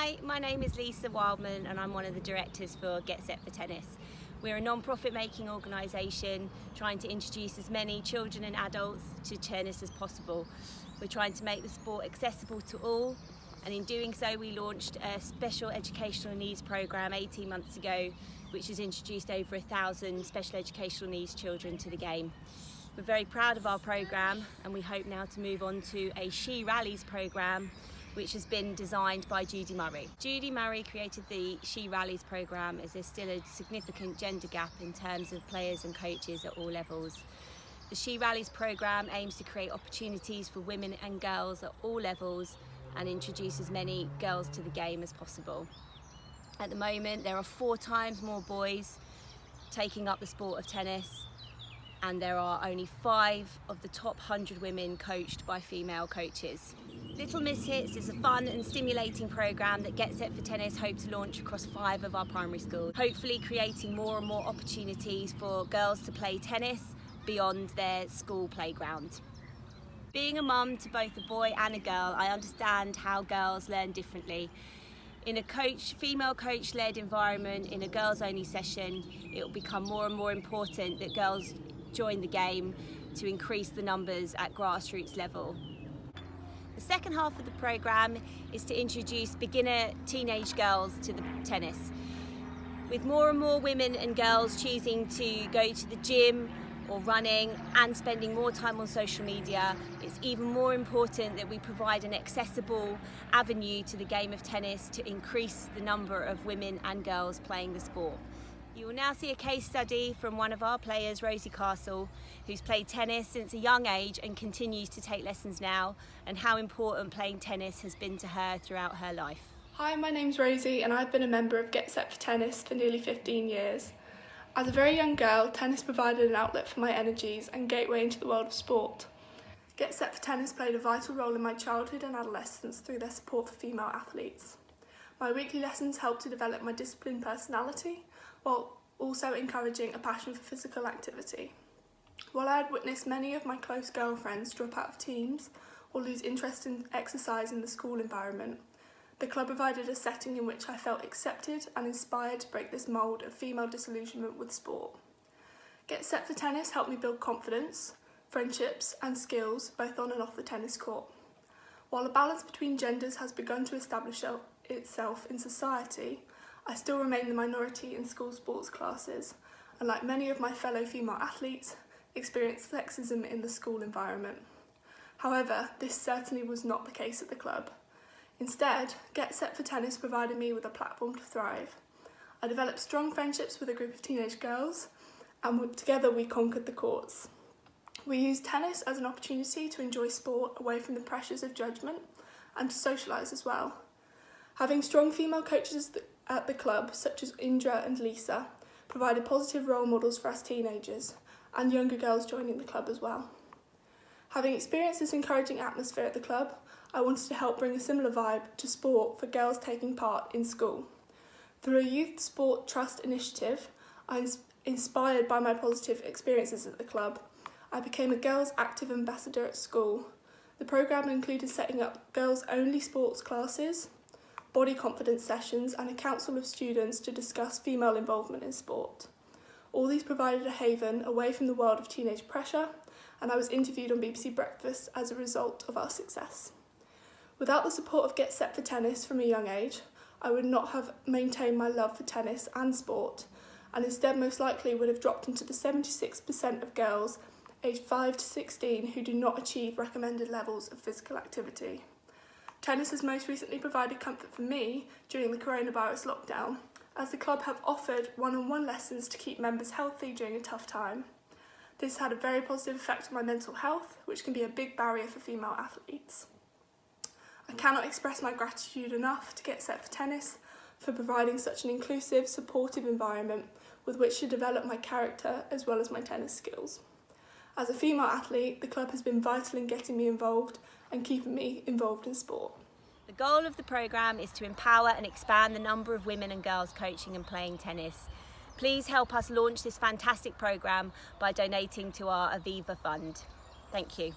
Hi, my name is Lisa Wildman and I'm one of the directors for Get Set for Tennis. We're a non-profit making organisation trying to introduce as many children and adults to tennis as possible. We're trying to make the sport accessible to all, and in doing so we launched a special educational needs programme 18 months ago which has introduced over 1,000 special educational needs children to the game. We're very proud of our programme and we hope now to move on to a She Rallies programme which has been designed by Judy Murray. Judy Murray created the She Rallies programme as there's still a significant gender gap in terms of players and coaches at all levels. The She Rallies programme aims to create opportunities for women and girls at all levels and introduce as many girls to the game as possible. At the moment there are 4 times more boys taking up the sport of tennis, and there are only 5 of the top 100 women coached by female coaches. Little Miss Hits is a fun and stimulating programme that Get Set for Tennis hope to launch across 5 of our primary schools, hopefully creating more and more opportunities for girls to play tennis beyond their school playground. Being a mum to both a boy and a girl, I understand how girls learn differently. In a female coach-led environment, in a girls-only session, it will become more and more important that girls join the game to increase the numbers at grassroots level. The second half of the programme is to introduce beginner teenage girls to the tennis. With more and more women and girls choosing to go to the gym or running and spending more time on social media, it's even more important that we provide an accessible avenue to the game of tennis to increase the number of women and girls playing the sport. You will now see a case study from one of our players, Rosie Castle, who's played tennis since a young age and continues to take lessons now, and how important playing tennis has been to her throughout her life. Hi, my name's Rosie and I've been a member of Get Set for Tennis for nearly 15 years. As a very young girl, tennis provided an outlet for my energies and gateway into the world of sport. Get Set for Tennis played a vital role in my childhood and adolescence through their support for female athletes. My weekly lessons helped to develop my disciplined personality, while also encouraging a passion for physical activity. While I had witnessed many of my close girlfriends drop out of teams or lose interest in exercise in the school environment, the club provided a setting in which I felt accepted and inspired to break this mould of female disillusionment with sport. Get Set for Tennis helped me build confidence, friendships and skills both on and off the tennis court. While a balance between genders has begun to establish itself in society, I still remain the minority in school sports classes, and like many of my fellow female athletes, experience sexism in the school environment. However, this certainly was not the case at the club. Instead, Get Set for Tennis provided me with a platform to thrive. I developed strong friendships with a group of teenage girls, and together we conquered the courts. We used tennis as an opportunity to enjoy sport away from the pressures of judgment and to socialise as well. Having strong female coaches at the club, such as Indra and Lisa, provided positive role models for us teenagers and younger girls joining the club as well. Having experienced this encouraging atmosphere at the club, I wanted to help bring a similar vibe to sport for girls taking part in school. Through a youth sport trust initiative, inspired by my positive experiences at the club, I became a girls active ambassador at school. The programme included setting up girls-only sports classes, body confidence sessions and a council of students to discuss female involvement in sport. All these provided a haven away from the world of teenage pressure, and I was interviewed on BBC Breakfast as a result of our success. Without the support of Get Set for Tennis from a young age, I would not have maintained my love for tennis and sport, and instead most likely would have dropped into the 76% of girls aged 5 to 16 who do not achieve recommended levels of physical activity. Tennis has most recently provided comfort for me during the coronavirus lockdown, as the club have offered one-on-one lessons to keep members healthy during a tough time. This had a very positive effect on my mental health, which can be a big barrier for female athletes. I cannot express my gratitude enough to Get Set for Tennis for providing such an inclusive, supportive environment with which to develop my character as well as my tennis skills. As a female athlete, the club has been vital in getting me involved and keeping me involved in sport. The goal of the programme is to empower and expand the number of women and girls coaching and playing tennis. Please help us launch this fantastic programme by donating to our Aviva fund. Thank you.